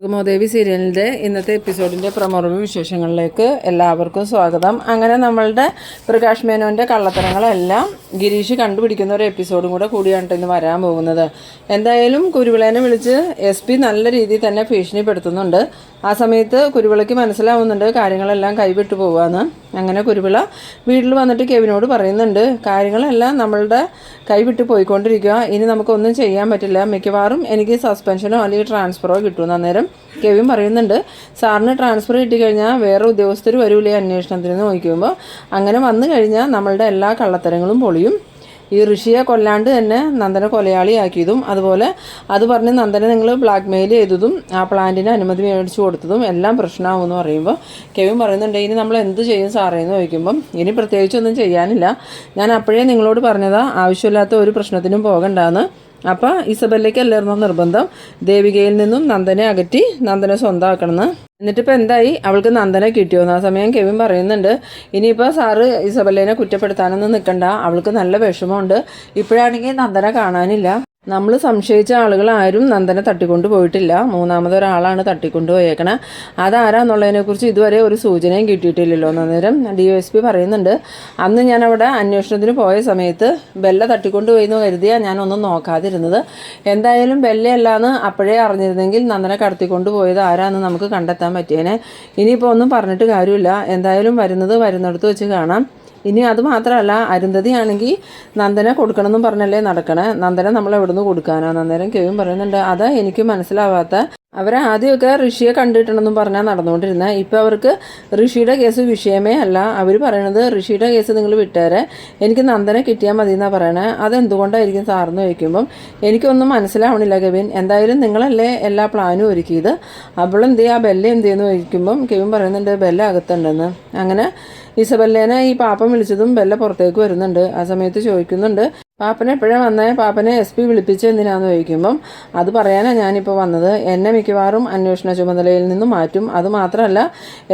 കുമുദേവി സീരിയലിൻ്റെ ഇന്നത്തെ എപ്പിസോഡിൻ്റെ പ്രമോറിവ് വിശേഷങ്ങളിലേക്ക് എല്ലാവർക്കും സ്വാഗതം. അങ്ങനെ നമ്മളുടെ പ്രകാശ് മേനോൻ്റെ കള്ളത്തരങ്ങളെല്ലാം ഗിരീഷ് കണ്ടുപിടിക്കുന്ന ഒരു എപ്പിസോഡും കൂടിയാണ് ഇന്ന് വരാൻ പോകുന്നത്. എന്തായാലും കുരുവിളേനെ വിളിച്ച് SP നല്ല രീതിയിൽ തന്നെ ഭീഷണിപ്പെടുത്തുന്നുണ്ട്. ആ സമയത്ത് കുരുവിളയ്ക്ക് മനസ്സിലാവുന്നുണ്ട് കാര്യങ്ങളെല്ലാം കൈവിട്ടു പോവാന്ന്. അങ്ങനെ കുരുവിള വീട്ടിൽ വന്നിട്ട് കെവിനോട് പറയുന്നുണ്ട്, കാര്യങ്ങളെല്ലാം നമ്മളുടെ കൈവിട്ട് പോയിക്കൊണ്ടിരിക്കുക, ഇനി നമുക്കൊന്നും ചെയ്യാൻ പറ്റില്ല, മിക്കവാറും എനിക്ക് സസ്പെൻഷനോ അല്ലെങ്കിൽ ട്രാൻസ്ഫറോ കിട്ടുമെന്ന്. അന്നേരം കെവിൻ പറയുന്നുണ്ട്, സാറിന് ട്രാൻസ്ഫർ കിട്ടിക്കഴിഞ്ഞാൽ വേറെ ഉദ്യോഗസ്ഥർ വരൂലേ അന്വേഷണത്തിന് നോക്കുമ്പോൾ, അങ്ങനെ വന്നു കഴിഞ്ഞാൽ നമ്മളുടെ എല്ലാ കള്ളത്തരങ്ങളും പൊളിയും. ഈ ഋഷിയെ കൊല്ലാണ്ട് തന്നെ നന്ദനെ കൊലയാളിയാക്കിയതും അതുപോലെ അത് പറഞ്ഞ് നന്ദനെ നിങ്ങൾ ബ്ലാക്ക് മെയിൽ ചെയ്തതും ആ പ്ലാന്റിന് അനുമതി മേടിച്ചു കൊടുത്തതും എല്ലാം പ്രശ്നമാകുമെന്ന് പറയുമ്പോൾ കെവിൻ പറയുന്നുണ്ട്, ഇനി നമ്മൾ എന്ത് ചെയ്യും സാറേ എന്ന് ചോദിക്കുമ്പം ഇനി പ്രത്യേകിച്ചൊന്നും ചെയ്യാനില്ല, ഞാൻ അപ്പോഴേ നിങ്ങളോട് പറഞ്ഞതാ ആവശ്യമില്ലാത്ത ഒരു പ്രശ്നത്തിനും പോകണ്ടാന്ന്. അപ്പോൾ ഇസബല്ലയ്ക്ക് അല്ലായിരുന്നോ നിർബന്ധം ദേവികയിൽ നിന്നും നന്ദനെ അകറ്റി നന്ദനെ സ്വന്തമാക്കണമെന്ന്. എന്നിട്ടിപ്പോൾ എന്തായി, അവൾക്ക് നന്ദനെ കിട്ടിയോന്ന്. ആ സമയം കെവിൻ പറയുന്നുണ്ട്, ഇനിയിപ്പോൾ സാറ് ഇസബല്ലേനെ കുറ്റപ്പെടുത്താനൊന്നും നിൽക്കണ്ട, അവൾക്ക് നല്ല വിഷമമുണ്ട്, ഇപ്പോഴാണെങ്കിൽ നന്ദനെ കാണാനില്ല. നമ്മൾ സംശയിച്ച ആളുകൾ ആരും നന്ദനെ തട്ടിക്കൊണ്ട് പോയിട്ടില്ല, മൂന്നാമതൊരാളാണ് തട്ടിക്കൊണ്ട് പോയേക്കണേ, അതാരാന്നുള്ളതിനെക്കുറിച്ച് ഇതുവരെ ഒരു സൂചനയും കിട്ടിയിട്ടില്ലല്ലോ. അന്നേരം DSP പറയുന്നുണ്ട്, അന്ന് ഞാൻ അവിടെ അന്വേഷണത്തിന് പോയ സമയത്ത് ബെല്ല തട്ടിക്കൊണ്ട് പോയി എന്ന് കരുതിയാണ് ഞാനൊന്നും നോക്കാതിരുന്നത്. എന്തായാലും ബെല്ലയല്ലാന്ന് അപ്പോഴേ അറിഞ്ഞിരുന്നെങ്കിൽ നന്ദനെ കടത്തിക്കൊണ്ട് പോയത് ആരാന്ന് നമുക്ക് കണ്ടെത്താൻ പറ്റിയേനെ. ഇനിയിപ്പോൾ ഒന്നും പറഞ്ഞിട്ട് കാര്യമില്ല, എന്തായാലും വരുന്നിടത്ത് വെച്ച് കാണാം. ഇനി അത് മാത്രമല്ല, അരുന്ധതി ആണെങ്കിൽ നന്ദനെ കൊടുക്കണമെന്നും പറഞ്ഞല്ലേ നടക്കണേ, നന്ദനെ നമ്മൾ എവിടെ നിന്ന് കൊടുക്കാനാണ്. അന്നേരം കെവിൻ പറയുന്നുണ്ട്, അതാ എനിക്ക് മനസ്സിലാവാത്ത, അവരെ ആദ്യമൊക്കെ ഋഷിയെ കണ്ടിട്ടുണ്ടെന്നും പറഞ്ഞാൽ നടന്നുകൊണ്ടിരുന്നത്, ഇപ്പോൾ അവർക്ക് ഋഷിയുടെ കേസ് വിഷയമേ അല്ല, അവർ പറയണത് ഋഷിയുടെ കേസ് നിങ്ങൾ വിട്ടേരെ, എനിക്ക് നന്ദനെ കിട്ടിയാൽ മതി എന്നാണ് പറയണേ, അതെന്തുകൊണ്ടായിരിക്കും സാറെന്ന് ചോദിക്കുമ്പം എനിക്കൊന്നും മനസ്സിലാവണില്ല കെവിൻ, എന്തായാലും നിങ്ങളല്ലേ എല്ലാ പ്ലാനും ഒരുക്കിയത്, അവളെന്ത് ചെയ്യുക ബെല്ല എന്ത് ചെയ്യുന്നു ചോദിക്കുമ്പം കെവിൻ പറയുന്നുണ്ട് ബെല്ല അകത്തുണ്ടെന്ന്. അങ്ങനെ ഇസബല്ലേനെ ഈ പാപ്പൻ വിളിച്ചതും ബെല്ല പുറത്തേക്ക് വരുന്നുണ്ട്. ആ സമയത്ത് ചോദിക്കുന്നുണ്ട്, പാപ്പനെ എപ്പോഴാണ് വന്നേ, പാപ്പനെ SP വിളിപ്പിച്ച് എന്തിനാന്ന് ചോദിക്കുമ്പം അത് പറയാനാണ് ഞാനിപ്പോൾ വന്നത്, എന്നെ മിക്കവാറും അന്വേഷണ ചുമതലയിൽ നിന്ന് മാറ്റും, അതുമാത്രമല്ല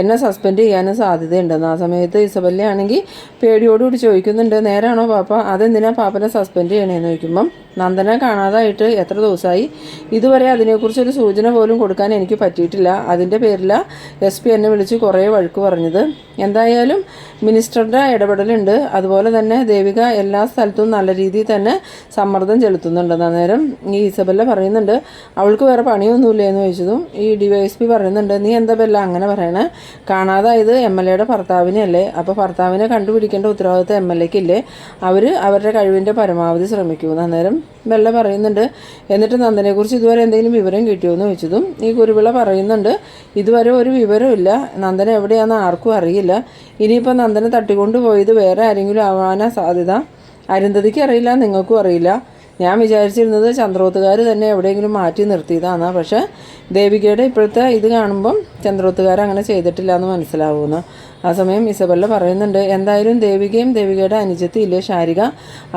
എന്നെ സസ്പെൻഡ് ചെയ്യാനും സാധ്യതയുണ്ടെന്ന്. ആ സമയത്ത് ഇസബല്ലയാണെങ്കിൽ പേടിയോടുകൂടി ചോദിക്കുന്നുണ്ട്, നേരാണോ പാപ്പ, അതെന്തിനാ പാപ്പനെ സസ്പെൻഡ് ചെയ്യണേന്ന് ചോദിക്കുമ്പം നന്ദനെ കാണാതായിട്ട് എത്ര ദിവസമായി, ഇതുവരെ അതിനെക്കുറിച്ചൊരു സൂചന പോലും കൊടുക്കാൻ എനിക്ക് പറ്റിയിട്ടില്ല, അതിൻ്റെ പേരിലാണ് SP എന്നെ വിളിച്ച് കുറേ വഴക്ക് പറഞ്ഞത്. എന്തായാലും മിനിസ്റ്ററുടെ ഇടപെടലുണ്ട്, അതുപോലെ തന്നെ ദേവിക എല്ലാ സ്ഥലത്തും നല്ല രീതിയിൽ തന്നെ സമ്മർദ്ദം ചെലുത്തുന്നുണ്ട്. അന്നേരം ഈ ഇസബല്ല പറയുന്നുണ്ട്, അവൾക്ക് വേറെ പണിയൊന്നുമില്ല എന്ന് ചോദിച്ചതും ഈ DYSP പറയുന്നുണ്ട്, നീ എന്താ ബെല്ല അങ്ങനെ പറയണേ, കാണാതായത് MLAയുടെ ഭർത്താവിനെയല്ലേ, അപ്പോൾ ഭർത്താവിനെ കണ്ടുപിടിക്കേണ്ട ഉത്തരവാദിത്വം MLAയ്ക്കില്ലേ, അവർ അവരുടെ കഴിവിൻ്റെ പരമാവധി ശ്രമിക്കുമെന്ന്. അന്നേരം ബെല്ല പറയുന്നുണ്ട്, എന്നിട്ട് നന്ദനെക്കുറിച്ച് ഇതുവരെ എന്തെങ്കിലും വിവരം കിട്ടിയോ എന്ന് ചോദിച്ചതും ഈ കുരുവിള പറയുന്നുണ്ട്, ഇതുവരെ ഒരു വിവരമില്ല, നന്ദന എവിടെയാണെന്ന് ആർക്കും അറിയില്ല, ഇനിയിപ്പോൾ നന്ദനെ തട്ടിക്കൊണ്ട് പോയത് വേറെ ആരെങ്കിലും ആവാനാ സാധ്യത, അരുന്ധതിക്ക് അറിയില്ല, നിങ്ങൾക്കും അറിയില്ല, ഞാൻ വിചാരിച്ചിരുന്നത് ചന്ദ്രോത്തുകാർ തന്നെ എവിടെയെങ്കിലും മാറ്റി നിർത്തിയതാണ്, പക്ഷേ ദേവികയുടെ ഇപ്പോഴത്തെ ഇത് കാണുമ്പം ചന്ദ്രോത്തുകാർ അങ്ങനെ ചെയ്തിട്ടില്ല എന്ന് മനസ്സിലാവുമെന്ന്. ആ സമയം ഇസബല്ല പറയുന്നുണ്ട്, എന്തായാലും ദേവികയും ദേവികയുടെ അനുജത്തി ഇല്ലേ ശാരിക,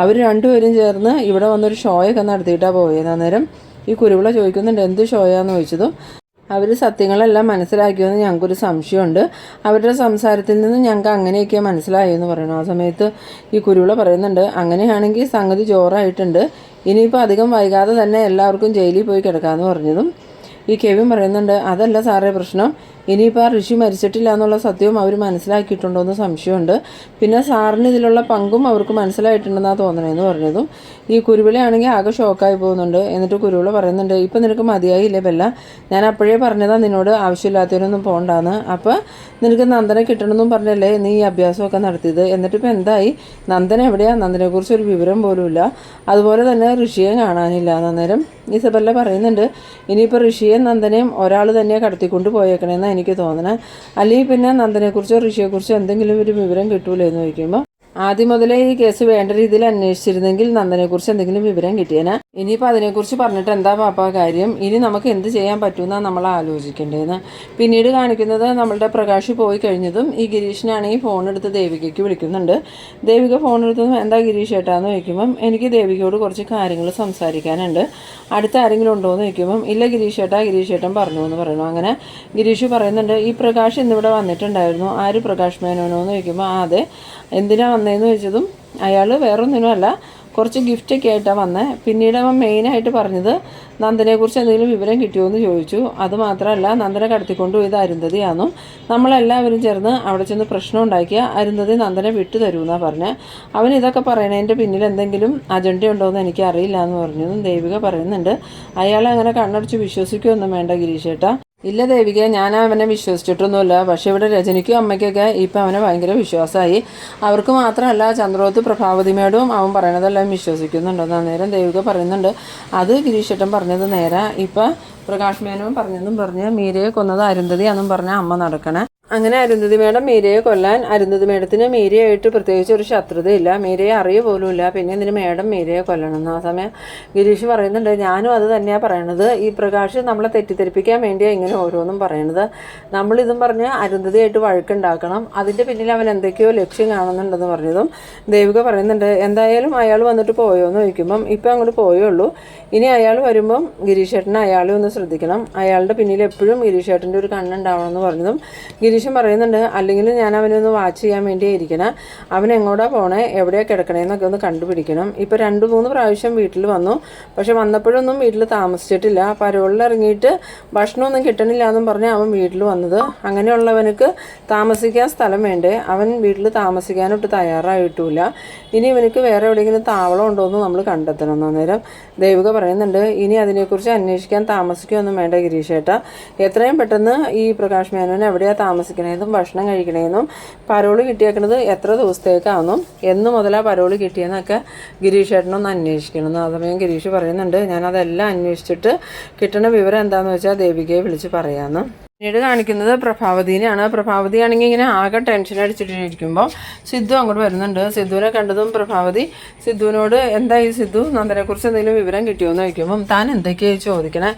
അവർ രണ്ടുപേരും ചേർന്ന് ഇവിടെ വന്നൊരു ഷോയൊക്കെ നടത്തിയിട്ടാണ് പോയത്. അന്നേരം ഈ കുരുവിള ചോദിക്കുന്നുണ്ട്, എന്ത് ഷോയാന്ന് ചോദിച്ചതും അവർ സത്യങ്ങളെല്ലാം മനസ്സിലാക്കിയെന്ന് ഞങ്ങൾക്കൊരു സംശയമുണ്ട്, അവരുടെ സംസാരത്തിൽ നിന്ന് ഞങ്ങൾക്ക് അങ്ങനെയൊക്കെ മനസ്സിലായെന്ന് പറയണം. ആ സമയത്ത് ഈ കുരുവിള പറയുന്നുണ്ട്, അങ്ങനെയാണെങ്കിൽ സംഗതി ജോറായിട്ടുണ്ട്, ഇനിയിപ്പോൾ അധികം വൈകാതെ തന്നെ എല്ലാവർക്കും ജയിലിൽ പോയി കിടക്കാമെന്ന് പറഞ്ഞതും ഈ കെവിൻ പറയുന്നുണ്ട്, അതല്ല സാറേ പ്രശ്നം, ഇനിയിപ്പോൾ ആ ഋഷി മരിച്ചിട്ടില്ല എന്നുള്ള സത്യവും അവർ മനസ്സിലാക്കിയിട്ടുണ്ടോ എന്ന് സംശയമുണ്ട്, പിന്നെ സാറിന് ഇതിലുള്ള പങ്കും അവർക്ക് മനസ്സിലായിട്ടുണ്ടെന്നാണ് തോന്നണേന്ന് പറഞ്ഞതും ഈ കുരുവിളയാണെങ്കിൽ ആകെ ഷോക്കായി പോകുന്നുണ്ട്. എന്നിട്ട് കുരുവിള പറയുന്നുണ്ട്, ഇപ്പം നിനക്ക് മതിയായില്ലേ ബെല്ല, ഞാൻ അപ്പോഴേ പറഞ്ഞതാണ് നിന്നോട് ആവശ്യമില്ലാത്തവരൊന്നും പോകണ്ടാന്ന്, അപ്പോൾ നിനക്ക് നന്ദനെ കിട്ടണമെന്നും പറഞ്ഞല്ലേ നീ ഈ അഭ്യാസമൊക്കെ നടത്തിയത്, എന്നിട്ടിപ്പോൾ എന്തായി, നന്ദൻ എവിടെയാണ്, നന്ദനെക്കുറിച്ച് ഒരു വിവരം പോലുമില്ല, അതുപോലെ തന്നെ ഋഷിയെ കാണാനില്ല. അന്നേരം ഇസബല്ല പറയുന്നുണ്ട്, ഇനിയിപ്പോൾ ഋഷിയെ നന്ദനെയും ഒരാൾ തന്നെ കടത്തിക്കൊണ്ട് പോയേക്കണേന്നാണ് എനിക്ക് തോന്നണേ, അല്ലെങ്കിൽ പിന്നെ നന്ദനെക്കുറിച്ചോ ഋഷിയെക്കുറിച്ചോ എന്തെങ്കിലും ഒരു വിവരം കിട്ടൂലേ എന്ന് ചോദിക്കുമ്പോൾ ആദ്യം മുതലേ ഈ കേസ് വേണ്ട രീതിയിൽ അന്വേഷിച്ചിരുന്നെങ്കിൽ നന്ദനെക്കുറിച്ച് എന്തെങ്കിലും വിവരം കിട്ടിയേനെ, ഇനിയിപ്പോൾ അതിനെക്കുറിച്ച് പറഞ്ഞിട്ട് എന്താ പാപ്പ കാര്യം, ഇനി നമുക്ക് എന്ത് ചെയ്യാൻ പറ്റുമെന്നാണ് നമ്മൾ ആലോചിക്കേണ്ടതെന്ന്. പിന്നീട് കാണിക്കുന്നത് നമ്മളുടെ പ്രകാശ് പോയി കഴിഞ്ഞതും ഈ ഗിരീഷിനാണെങ്കിൽ ഫോണെടുത്ത് ദേവികയ്ക്ക് വിളിക്കുന്നുണ്ട്. ദേവിക ഫോണെടുത്തതും എന്താ ഗിരീഷ് ഏട്ടാന്ന് ചോദിക്കുമ്പം എനിക്ക് ദേവികയോട് കുറച്ച് കാര്യങ്ങൾ സംസാരിക്കാനുണ്ട്, അടുത്ത ആരെങ്കിലും ഉണ്ടോ എന്ന് ചോദിക്കുമ്പം ഇല്ല ഗിരീഷ് ഏട്ടൻ പറഞ്ഞു എന്ന് പറയുന്നു. അങ്ങനെ ഗിരീഷ് പറയുന്നുണ്ട്, ഈ പ്രകാശ് ഇന്നിവിടെ വന്നിട്ടുണ്ടായിരുന്നു, ആര് പ്രകാശ് മേനോനോ എന്ന് ചോദിക്കുമ്പോൾ അതെ, എന്തിനാ വന്നതെന്ന് ചോദിച്ചതും അയാൾ വേറൊന്നിനുമല്ല കുറച്ച് ഗിഫ്റ്റൊക്കെ ആയിട്ടാണ് വന്നത്. പിന്നീട് അവൻ മെയിനായിട്ട് പറഞ്ഞത് നന്ദനെക്കുറിച്ച് എന്തെങ്കിലും വിവരം കിട്ടിയോ എന്ന് ചോദിച്ചു. അതുമാത്രമല്ല, നന്ദനെ കടത്തിക്കൊണ്ട് പോയത് അരുന്ധതിയാണെന്നും നമ്മളെല്ലാവരും ചേർന്ന് അവിടെ ചെന്ന് പ്രശ്നം ഉണ്ടാക്കിയ അരുന്ധതി നന്ദനെ വിട്ടു തരുമെന്നാണ് പറഞ്ഞത്. അവൻ ഇതൊക്കെ പറയണതിൻ്റെ പിന്നിൽ എന്തെങ്കിലും അജണ്ട ഉണ്ടോയെന്ന് എനിക്ക് അറിയില്ല എന്ന് പറഞ്ഞതും ദേവിക പറയുന്നുണ്ട്, അയാളെ അങ്ങനെ കണ്ണടച്ച് വിശ്വസിക്കുകയൊന്നും വേണ്ട ഗിരീഷേട്ടാ. ഇല്ല ദേവിക, ഞാൻ അവനെ വിശ്വസിച്ചിട്ടൊന്നുമില്ല. പക്ഷേ ഇവിടെ രജനിക്കും അമ്മയ്ക്കൊക്കെ ഇപ്പം അവനെ ഭയങ്കര വിശ്വാസമായി. അവർക്ക് മാത്രമല്ല, ചന്ദ്രോത്ത് പ്രഭാവതി മേഡവും അവൻ പറയണതെല്ലാം വിശ്വസിക്കുന്നുണ്ടെന്ന് അന്നേരം ദേവിക പറയുന്നുണ്ട്, അത് ഗിരീഷേട്ടൻ പറഞ്ഞത് നേരാ. ഇപ്പം പ്രകാശ് മേനോൻ പറഞ്ഞെന്നും പറഞ്ഞ് മീരയെ കൊന്നത് അരുന്ധതിയാണെന്നും പറഞ്ഞ അമ്മ നടക്കണേ. അങ്ങനെ അരുന്ധതി മേഡം മീരയെ കൊല്ലാൻ, അരുന്ധതി മേഡത്തിന് മീരയായിട്ട് പ്രത്യേകിച്ച് ഒരു ശത്രുതയില്ല, മീരയെ അറിയ പോലുമില്ല, പിന്നെ എന്തിന് മേഡം മീരയെ കൊല്ലണമെന്ന്. ആ സമയം ഗിരീഷ് പറയുന്നുണ്ട്, ഞാനും അത് തന്നെയാണ് പറയണത്. ഈ പ്രകാശ് നമ്മളെ തെറ്റിദ്ധരിപ്പിക്കാൻ വേണ്ടിയാണ് ഇങ്ങനെ ഓരോന്നും പറയണത്. നമ്മളിതും പറഞ്ഞ് അരുന്ധതിയായിട്ട് വഴക്കുണ്ടാക്കണം, അതിൻ്റെ പിന്നിൽ അവൻ എന്തൊക്കെയോ ലക്ഷ്യം കാണുന്നുണ്ടെന്ന് പറഞ്ഞതും ദേവിക പറയുന്നുണ്ട്, എന്തായാലും അയാൾ വന്നിട്ട് പോയോ എന്ന് ചോദിക്കുമ്പം ഇപ്പം അങ്ങോട്ട് പോയുള്ളൂ. ഇനി അയാൾ വരുമ്പം ഗിരീഷേട്ടനെ അയാളെ ഒന്ന് ശ്രദ്ധിക്കണം, അയാളുടെ പിന്നിൽ എപ്പോഴും ഗിരീഷേട്ടൻ്റെ ഒരു കണ്ണുണ്ടാവണം എന്ന് പറഞ്ഞതും ഗിരീഷൻ പറയുന്നുണ്ട്, അല്ലെങ്കിൽ ഞാൻ അവനെ ഒന്ന് വാച്ച് ചെയ്യാൻ വേണ്ടി ഇരിക്കണം, അവൻ എങ്ങോട്ടാ പോണേ, എവിടെയാണ് കിടക്കണേന്നൊക്കെ ഒന്ന് കണ്ടുപിടിക്കണം. ഇപ്പോൾ 2-3 പ്രാവശ്യം വീട്ടിൽ വന്നു, പക്ഷെ വന്നപ്പോഴൊന്നും വീട്ടിൽ താമസിച്ചിട്ടില്ല. പരോളിൽ ഇറങ്ങിയിട്ട് ഭക്ഷണമൊന്നും കിട്ടണില്ല എന്നും പറഞ്ഞ് അവൻ വീട്ടിൽ വന്നത്. അങ്ങനെയുള്ളവനക്ക് താമസിക്കാൻ സ്ഥലം വേണ്ടേ, അവൻ വീട്ടിൽ താമസിക്കാനൊട്ട് തയ്യാറായിട്ടില്ല. ഇനി ഇവനക്ക് വേറെ എവിടെയെങ്കിലും താവളം ഉണ്ടോ എന്ന് നമ്മൾ കണ്ടെത്തണം. അന്നേരം ദേവിക പറയുന്നുണ്ട്, ഇനി അതിനെക്കുറിച്ച് അന്വേഷിക്കാൻ താമസിക്കുകയൊന്നും വേണ്ട ഗിരീഷേട്ട, എത്രയും പെട്ടെന്ന് ഈ പ്രകാശ് മേനോൻ എവിടെയാണ് താമസിക്കണേന്നും ഭക്ഷണം കഴിക്കണേന്നും പരോള് കിട്ടിയേക്കണത് എത്ര ദിവസത്തേക്കാണെന്നും എന്ന് മുതലാണ് പരോള് കിട്ടിയെന്നൊക്കെ ഗിരീഷേട്ടനൊന്ന് അന്വേഷിക്കണമെന്ന്. ആ സമയം ഗിരീഷ് പറയുന്നുണ്ട്, ഞാനതെല്ലാം അന്വേഷിച്ചിട്ട് കിട്ടണ വിവരം എന്താണെന്ന് വെച്ചാൽ ദേവികയെ വിളിച്ച് പറയാമെന്ന്. പിന്നീട് കാണിക്കുന്നത് പ്രഭാവതിനെയാണ്. പ്രഭാവതിയാണെങ്കിൽ ഇങ്ങനെ ആകെ ടെൻഷൻ അടിച്ചിട്ടിരിക്കുമ്പോൾ സിദ്ധു അങ്ങോട്ട് വരുന്നുണ്ട്. സിദ്ധുവിനെ കണ്ടതും പ്രഭാവതി സിദ്ധുവിനോട്, എന്താ ഈ സിദ്ധു, നന്ദനെക്കുറിച്ച് എന്തെങ്കിലും വിവരം കിട്ടിയോ എന്ന് ചോദിക്കുമ്പം താൻ എന്തൊക്കെയാണ് ചോദിക്കണേ,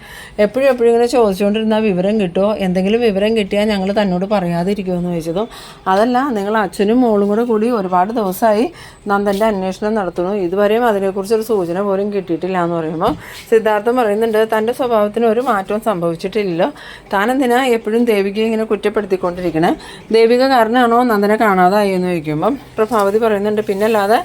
എപ്പോഴും ഇങ്ങനെ ചോദിച്ചുകൊണ്ടിരുന്നാൽ വിവരം കിട്ടുമോ, എന്തെങ്കിലും വിവരം കിട്ടിയാൽ ഞങ്ങൾ തന്നോട് പറയാതിരിക്കുമോ എന്ന് ചോദിച്ചതും, അതല്ല, നിങ്ങൾ അച്ഛനും മോളും കൂടി ഒരുപാട് ദിവസമായി നന്ദൻ്റെ അന്വേഷണം നടത്തുന്നു, ഇതുവരെയും അതിനെക്കുറിച്ചൊരു സൂചന പോലും കിട്ടിയിട്ടില്ല എന്ന് പറയുമ്പോൾ സിദ്ധാർത്ഥം പറയുന്നുണ്ട്, തൻ്റെ സ്വഭാവത്തിന് ഒരു മാറ്റവും സംഭവിച്ചിട്ടില്ലല്ലോ, താൻ എന്തിനാ എപ്പോഴും ദേവികയെ ഇങ്ങനെ കുറ്റപ്പെടുത്തിക്കൊണ്ടിരിക്കണേ, ദേവിക കാരണമാണോ നന്ദനെ കാണാതായി എന്ന് ചോദിക്കുമ്പം പ്രഭാവതി പറയുന്നുണ്ട്, പിന്നല്ലാതെ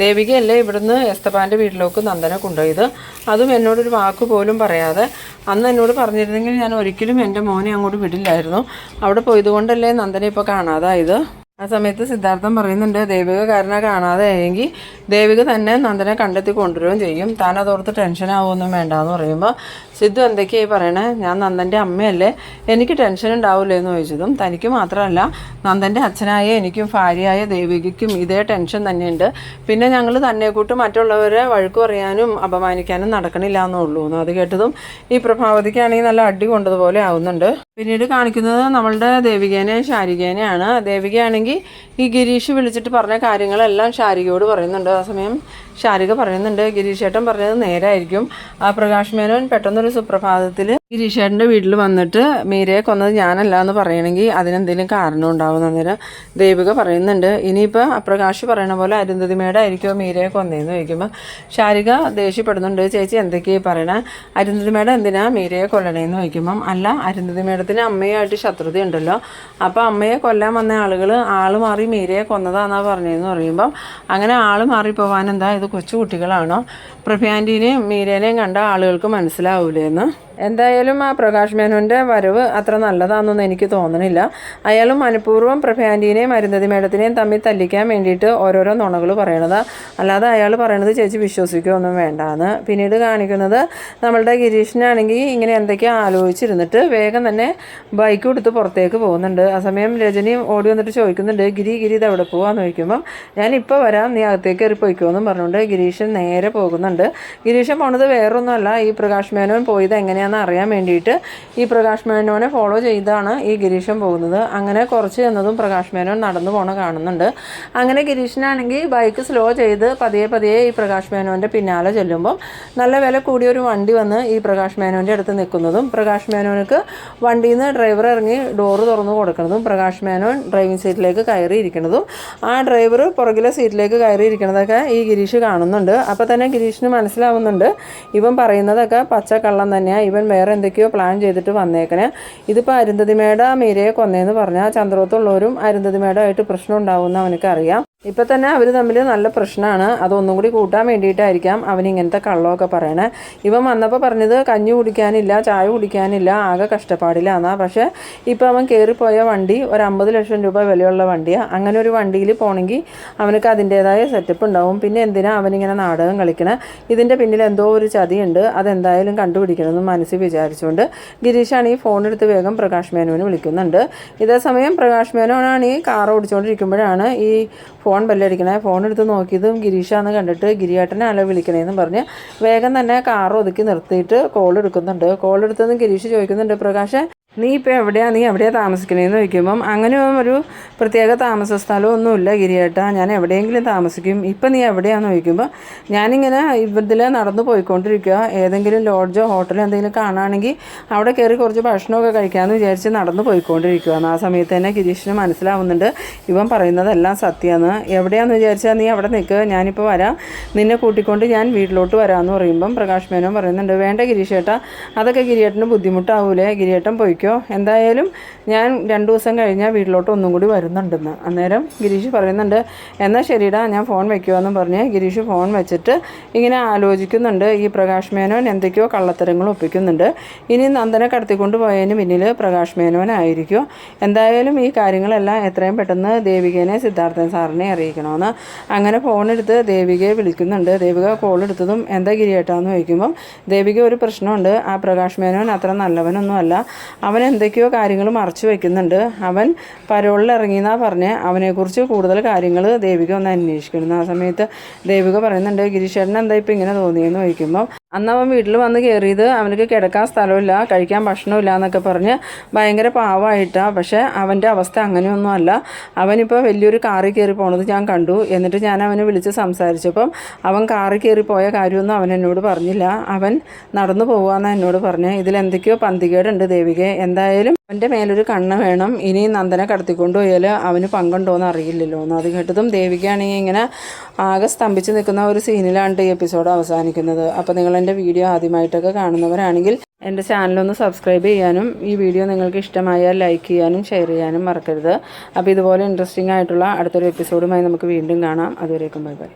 ദേവികയല്ലേ ഇവിടുന്ന് എസ്തപ്പാൻ്റെ വീട്ടിലേക്ക് നന്ദനെ കൊണ്ടുപോയത്, അതും എന്നോടൊരു വാക്ക് പോലും പറയാതെ. അന്ന് എന്നോട് പറഞ്ഞിരുന്നെങ്കിൽ ഞാൻ ഒരിക്കലും എൻ്റെ മോനെ അങ്ങോട്ട് വിടില്ലായിരുന്നു, അവിടെ പോയതുകൊണ്ടല്ലേ നന്ദനെ ഇപ്പോൾ കാണാതായത്. ആ സമയത്ത് സിദ്ധാർത്ഥം പറയുന്നുണ്ട്, ദേവിക കാരണം കാണാതെ ആയെങ്കിൽ ദേവിക തന്നെ നന്ദനെ കണ്ടെത്തി കൊണ്ടുവരികയും ചെയ്യും, താൻ അതോർത്ത് ടെൻഷനാവുമൊന്നും വേണ്ടാന്ന് പറയുമ്പോൾ സിദ്ധു എന്തൊക്കെയായി പറയണേ, ഞാൻ നന്ദൻ്റെ അമ്മയല്ലേ, എനിക്ക് ടെൻഷൻ ഉണ്ടാവില്ലേ എന്ന് ചോദിച്ചതും തനിക്ക് മാത്രമല്ല നന്ദൻ്റെ അച്ഛനായ എനിക്കും ഭാര്യയായ ദേവികയ്ക്കും ഇതേ ടെൻഷൻ തന്നെയുണ്ട്, പിന്നെ ഞങ്ങൾ തന്നെ കൂട്ട് മറ്റുള്ളവരെ വഴക്ക് പറയാനും അപമാനിക്കാനും നടക്കണില്ല എന്നുള്ളൂ. അത് കേട്ടതും ഈ പ്രഭാവതിക്കാണെങ്കിൽ നല്ല അടി കൊണ്ടതുപോലെ ആവുന്നുണ്ട്. പിന്നീട് കാണിക്കുന്നത് നമ്മളുടെ ദേവികേനെയും ശാരികേനെയാണ്. ദേവികയാണെങ്കിൽ ഈ ഗിരീഷ് വിളിച്ചിട്ട് പറഞ്ഞ കാര്യങ്ങളെല്ലാം ശാരികയോട് പറയുന്നുണ്ട്. ആ സമയം ശാരിക പറയുന്നുണ്ട്, ഗിരീഷേട്ടൻ പറഞ്ഞത് നേരായിരിക്കും, ആ പ്രകാശ് മേനോൻ പെട്ടെന്നൊരു സുപ്രഭാതത്തിൽ ഗിരീഷേട്ടൻ്റെ വീട്ടിൽ വന്നിട്ട് മീരയെ കൊന്നത് ഞാനല്ല എന്ന് പറയണമെങ്കിൽ അതിനെന്തെങ്കിലും കാരണം ഉണ്ടാവും. അന്നേരം ദേവിക പറയുന്നുണ്ട്, ഇനിയിപ്പോൾ പ്രകാശ് പറയണ പോലെ അരുന്ധതി മേഡം ആയിരിക്കുമോ മീരയെ കൊന്നതെന്ന് ചോദിക്കുമ്പോൾ ശാരിക ദേഷ്യപ്പെടുന്നുണ്ട്, ചേച്ചി എന്തൊക്കെയാണ് പറയണേ, അരുന്ധതി മേഡം എന്തിനാ മീരയെ കൊല്ലണേന്ന് ചോദിക്കുമ്പം, അല്ല, അരുന്ധതി മേഡത്തിന് അമ്മയായിട്ട് ശത്രുതയുണ്ടല്ലോ, അപ്പോൾ അമ്മയെ കൊല്ലാൻ വന്ന ആളുകൾ ആൾ മാറി മീരയെ കൊന്നതാണെന്നാണ് പറഞ്ഞതെന്ന് പറയുമ്പം, അങ്ങനെ ആൾ മാറിപ്പോവാൻ എന്താ, ഇത് കൊച്ചു കുട്ടികളാണോ, പ്രഭ്യാൻ്റീനെയും മീരേനെയും കണ്ട ആളുകൾക്ക് മനസ്സിലാവൂലേന്ന്. എന്തായാലും ആ പ്രകാശ് മേനോൻ്റെ വരവ് അത്ര നല്ലതാണെന്നൊന്നും എനിക്ക് തോന്നണില്ല. അയാൾ മനഃപൂർവ്വം പ്രഭ്യാൻ്റീനെയും അരുന്ധതി മേഡത്തിനെയും തമ്മിൽ തല്ലിക്കാൻ വേണ്ടിയിട്ട് ഓരോരോ നുണകൾ പറയണത്, അല്ലാതെ അയാൾ പറയണത് ചേച്ചി വിശ്വസിക്കുകയൊന്നും വേണ്ടാന്ന്. പിന്നീട് കാണിക്കുന്നത് നമ്മളുടെ ഗിരീഷിനാണെങ്കിൽ ഇങ്ങനെ എന്തൊക്കെയോ ആലോചിച്ചിരുന്നിട്ട് വേഗം തന്നെ ബൈക്ക് കൊടുത്ത് പുറത്തേക്ക് പോകുന്നുണ്ട്. ആ സമയം രജനി ഓടി വന്നിട്ട് ചോദിക്കുന്നുണ്ട്, ഗിരി ഇത് എവിടെ പോവാന്ന് ചോദിക്കുമ്പം, ഞാനിപ്പോൾ വരാം, നീ അകത്തേക്ക് കയറി പോയിക്കോന്നും പറഞ്ഞുകൊണ്ട് ഗിരീഷൻ നേരെ പോകുന്നുണ്ട്. ഗിരീഷൻ പോണത് വേറൊന്നുമല്ല, ഈ പ്രകാശ് മേനോൻ പോയത് എങ്ങനെയാണെന്ന് അറിയാൻ വേണ്ടിയിട്ട് ഈ പ്രകാശ് മേനോനെ ഫോളോ ചെയ്താണ് ഈ ഗിരീഷൻ പോകുന്നത്. അങ്ങനെ കുറച്ച് ചെന്നതും പ്രകാശ് മേനോൻ നടന്നു പോണ കാണുന്നുണ്ട്. അങ്ങനെ ഗിരീഷിനാണെങ്കിൽ ബൈക്ക് സ്ലോ ചെയ്ത് പതിയെ ഈ പ്രകാശ് മേനോൻ്റെ പിന്നാലെ ചെല്ലുമ്പം നല്ല വില കൂടിയൊരു വണ്ടി വന്ന് ഈ പ്രകാശ് മേനോൻ്റെ അടുത്ത് നിൽക്കുന്നതും പ്രകാശ് മേനോനക്ക് വണ്ടിയിൽ നിന്ന് ഡ്രൈവർ ഇറങ്ങി ഡോറ് തുറന്നു കൊടുക്കുന്നതും പ്രകാശ് മേനോൻ ഡ്രൈവിംഗ് സീറ്റിലേക്ക് കയറിയിരിക്കുന്നതും ആ ഡ്രൈവർ പുറകിലെ സീറ്റിലേക്ക് കയറിയിരിക്കുന്നതൊക്കെ ഈ ഗിരീഷ് കാണുന്നുണ്ട്. അപ്പോൾ തന്നെ ഗിരീഷിന് മനസ്സിലാവുന്നുണ്ട്, ഇവൻ പറയുന്നതൊക്കെ പച്ചക്കള്ളം തന്നെയാണ്, ഇവൻ വേറെ എന്തൊക്കെയോ പ്ലാൻ ചെയ്തിട്ട് വന്നേക്കണേ. ഇതിപ്പോൾ അരുന്ധതി മേഡ മീരയെ കൊന്നേന്ന് പറഞ്ഞാൽ ചന്ദ്രോത്തുള്ളവരും അരുന്ധതി മേഡമായിട്ട് പ്രശ്നം ഉണ്ടാവുമെന്ന് അവനക്ക് അറിയാം. ഇപ്പം തന്നെ അവർ തമ്മിൽ നല്ല പ്രശ്നമാണ്. അതൊന്നും കൂടി കൂട്ടാൻ വേണ്ടിയിട്ടായിരിക്കാം അവൻ ഇങ്ങനത്തെ കള്ളമൊക്കെ പറയണേ. ഇവൻ വന്നപ്പോൾ പറഞ്ഞത് കഞ്ഞി കുടിക്കാനില്ല, ചായ കുടിക്കാനില്ല, ആകെ കഷ്ടപ്പാടിലാന്നാ. പക്ഷേ ഇപ്പോൾ അവൻ കയറിപ്പോയ വണ്ടി ഒരു 50 ലക്ഷം രൂപ വിലയുള്ള വണ്ടിയാണ്. അങ്ങനെ ഒരു വണ്ടിയിൽ പോകണമെങ്കിൽ അവനക്ക് അതിൻ്റേതായ സെറ്റപ്പ് ഉണ്ടാവും. പിന്നെ എന്തിനാ അവനിങ്ങനെ നാടകം കളിക്കണേ? ഇതിൻ്റെ പിന്നിൽ എന്തോ ഒരു ചതിയുണ്ട്, അതെന്തായാലും കണ്ടുപിടിക്കണമെന്ന് മനസ്സിൽ വിചാരിച്ചുകൊണ്ട് ഗിരീഷാണ് ഈ ഫോൺ എടുത്ത് വേഗം പ്രകാശ് മേനോന് വിളിക്കുന്നുണ്ട്. ഇതേ സമയം പ്രകാശ് മേനോനാണ് ഈ കാർ ഓടിച്ചുകൊണ്ടിരിക്കുമ്പോഴാണ് ഈ ഫോൺ ബെല്ലടിക്കണേ. ഫോൺ എടുത്ത് നോക്കിയതും ഗിരീഷാന്ന് കണ്ടിട്ട് ഗിരിയേട്ടനാണല്ലോ വിളിക്കണേന്ന് പറഞ്ഞ് വേഗം തന്നെ കാർ ഒതുക്കി നിർത്തിയിട്ട് കോൾ എടുക്കുന്നുണ്ട്. കോൾ എടുത്തതും ഗിരീഷ് ചോദിക്കുന്നുണ്ട്, പ്രകാശ് നീ ഇപ്പോൾ നീ എവിടെയാണ് താമസിക്കണേന്ന് ചോദിക്കുമ്പം അങ്ങനെ ഒരു പ്രത്യേക താമസ സ്ഥലമൊന്നുമില്ല ഗിരിയേട്ടാ, ഞാൻ എവിടെയെങ്കിലും താമസിക്കും. ഇപ്പം നീ എവിടെയാണെന്ന് ചോദിക്കുമ്പോൾ ഞാനിങ്ങനെ ഇതിൽ നടന്നു പോയിക്കൊണ്ടിരിക്കുക, ഏതെങ്കിലും ലോഡ്ജോ ഹോട്ടലോ എന്തെങ്കിലും കാണുകയാണെങ്കിൽ അവിടെ കയറി കുറച്ച് ഭക്ഷണമൊക്കെ കഴിക്കാമെന്ന് വിചാരിച്ച് നടന്നു പോയിക്കൊണ്ടിരിക്കുകയാണ്. ആ സമയത്ത് തന്നെ ഗിരീഷിന് മനസ്സിലാവുന്നുണ്ട് ഇവൻ പറയുന്നതെല്ലാം സത്യമാണ്. എവിടെയാണെന്ന് വിചാരിച്ചാൽ നീ അവിടെ നിൽക്കുക, ഞാനിപ്പോൾ വരാം, നിന്നെ കൂട്ടിക്കൊണ്ട് ഞാൻ വീട്ടിലോട്ട് വരാമെന്ന് പറയുമ്പം പ്രകാശ് മേനോൻ പറയുന്നുണ്ട്, വേണ്ട ഗിരീഷേട്ടാ, അതൊക്കെ ഗിരിയേട്ടന് ബുദ്ധിമുട്ടാവൂലേ, ഗിരിയേട്ടൻ പോയിക്കോ, എന്തായാലും ഞാൻ 2 ദിവസം കഴിഞ്ഞാൽ വീട്ടിലോട്ട് ഒന്നും കൂടി വരുന്നുണ്ടെന്ന്. അന്നേരം ഗിരീഷ് പറയുന്നുണ്ട്, എന്നാൽ ശരിടാ ഞാൻ ഫോൺ വയ്ക്കുമെന്നും പറഞ്ഞ് ഗിരീഷ് ഫോൺ വെച്ചിട്ട് ഇങ്ങനെ ആലോചിക്കുന്നുണ്ട്. ഈ പ്രകാശ് മേനോൻ എന്തൊക്കെയോ കള്ളത്തരങ്ങൾ ഒപ്പിക്കുന്നുണ്ട്. ഇനി നന്ദനെ കടത്തിക്കൊണ്ട് പോയതിന് പിന്നിൽ പ്രകാശ് മേനോനായിരിക്കും. എന്തായാലും ഈ കാര്യങ്ങളെല്ലാം എത്രയും പെട്ടെന്ന് ദേവികേനെ സിദ്ധാർത്ഥൻ സാറിനെ അറിയിക്കണമെന്ന്. അങ്ങനെ ഫോണെടുത്ത് ദേവികയെ വിളിക്കുന്നുണ്ട്. ദേവിക കോൾ എടുത്തതും എന്താ ഗിരിയേട്ടാന്ന് ചോദിക്കുമ്പം ദേവിക ഒരു പ്രശ്നമുണ്ട്, ആ പ്രകാശ് മേനോൻ അത്ര നല്ലവനൊന്നും അല്ല, അവൻ എന്തൊക്കെയോ കാര്യങ്ങൾ മറച്ചു വയ്ക്കുന്നുണ്ട്, അവൻ പരോളിൽ ഇറങ്ങിയെന്നാണ് പറഞ്ഞ് അവനെക്കുറിച്ച് കൂടുതൽ കാര്യങ്ങൾ ദേവിക ഒന്ന് അന്വേഷിക്കണം. ആ സമയത്ത് ദേവിക പറയുന്നുണ്ട്, ഗിരീഷേട്ടൻ എന്താ ഇപ്പം ഇങ്ങനെ തോന്നിയെന്ന് ചോദിക്കുമ്പോൾ അന്ന് അവൻ വീട്ടിൽ വന്ന് കയറിയത് അവനക്ക് കിടക്കാൻ സ്ഥലമില്ല, കഴിക്കാൻ ഭക്ഷണമില്ല എന്നൊക്കെ പറഞ്ഞ് ഭയങ്കര പാവമായിട്ടാണ്. പക്ഷേ അവൻ്റെ അവസ്ഥ അങ്ങനെയൊന്നും അല്ല. അവനിപ്പോൾ വലിയൊരു കാറിൽ കയറി പോണത് ഞാൻ കണ്ടു. എന്നിട്ട് ഞാൻ അവനെ വിളിച്ച് സംസാരിച്ചപ്പം അവൻ കാറിൽ കയറി പോയ കാര്യമൊന്നും അവൻ എന്നോട് പറഞ്ഞില്ല, അവൻ നടന്നു പോകുകയെന്നാണ് എന്നോട് പറഞ്ഞത്. ഇതിലെന്തൊക്കെയോ പന്തികേടുണ്ട് ദേവികയെ, എന്തായാലും അവൻ്റെ മേലൊരു കണ്ണ് വേണം, ഇനി നന്ദനെ കടത്തിക്കൊണ്ട് പോയാൽ അവന് പങ്കുണ്ടോയെന്ന് അറിയില്ലല്ലോ എന്ന്. അത് കേട്ടതും ദേവികയാണെങ്കിൽ ഇങ്ങനെ ആകെ സ്തംഭിച്ച് നിൽക്കുന്ന ഒരു സീനിലാണ് ഈ എപ്പിസോഡ് അവസാനിക്കുന്നത്. അപ്പോൾ നിങ്ങൾ എൻ്റെ വീഡിയോ ആദ്യമായിട്ടൊക്കെ കാണുന്നവരാണെങ്കിൽ എൻ്റെ ചാനലൊന്ന് സബ്സ്ക്രൈബ് ചെയ്യാനും ഈ വീഡിയോ നിങ്ങൾക്ക് ഇഷ്ടമായാൽ ലൈക്ക് ചെയ്യാനും ഷെയർ ചെയ്യാനും മറക്കരുത്. അപ്പോൾ ഇതുപോലെ ഇൻട്രസ്റ്റിംഗ് ആയിട്ടുള്ള അടുത്തൊരു എപ്പിസോഡുമായി നമുക്ക് വീണ്ടും കാണാം. അതുവരേക്കും ബൈ ബൈ.